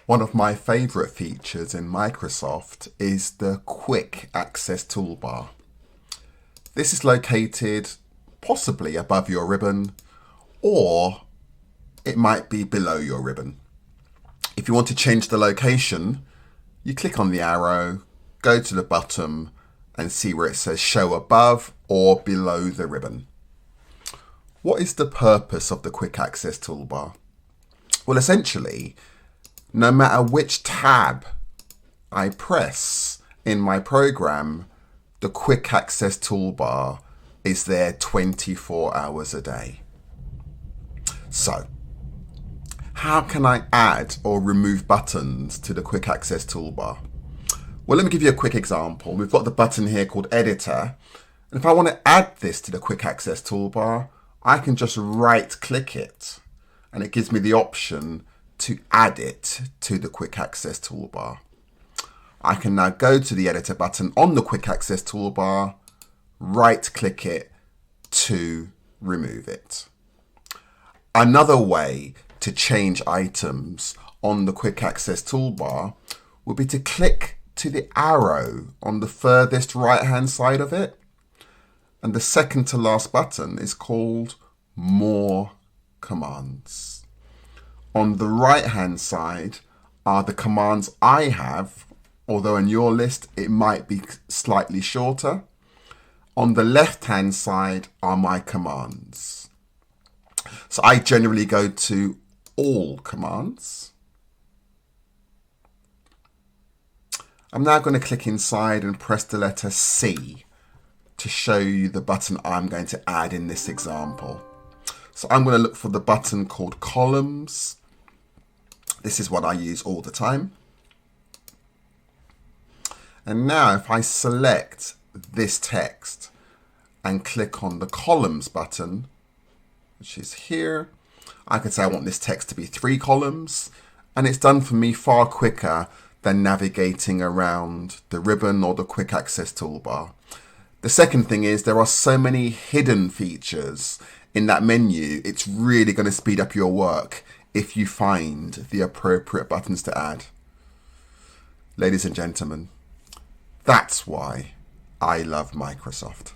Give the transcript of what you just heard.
One of my favorite features in Microsoft is the Quick Access Toolbar. This is located possibly above your ribbon, or it might be below your ribbon. If you want to change the location, you click on the arrow, go to the bottom and see where it says show above or below the ribbon. What is the purpose of the Quick Access Toolbar? Well, essentially, no matter which tab I press in my program, the Quick Access Toolbar is there 24 hours a day. So, how can I add or remove buttons to the Quick Access Toolbar? Well, let me give you a quick example. We've got the button here called Editor. And if I want to add this to the Quick Access Toolbar, I can just right click it and it gives me the option to add it to the Quick Access Toolbar. I can now go to the Editor button on the Quick Access Toolbar, right click it to remove it. Another way to change items on the Quick Access Toolbar would be to click to the arrow on the furthest right hand side of it. And the second to last button is called More Commands. On the right hand side are the commands I have, although in your list it might be slightly shorter. On the left hand side are my commands. So I generally go to all commands. I'm now going to click inside and press the letter C to show you the button I'm going to add in this example. So I'm going to look for the button called Columns. This is what I use all the time. And now if I select this text and click on the Columns button, which is here, I can say I want this text to be 3 columns, and it's done for me far quicker than navigating around the ribbon or the Quick Access Toolbar. The second thing is there are so many hidden features in that menu, it's really going to speed up your work if you find the appropriate buttons to add. Ladies and gentlemen, that's why I love Microsoft.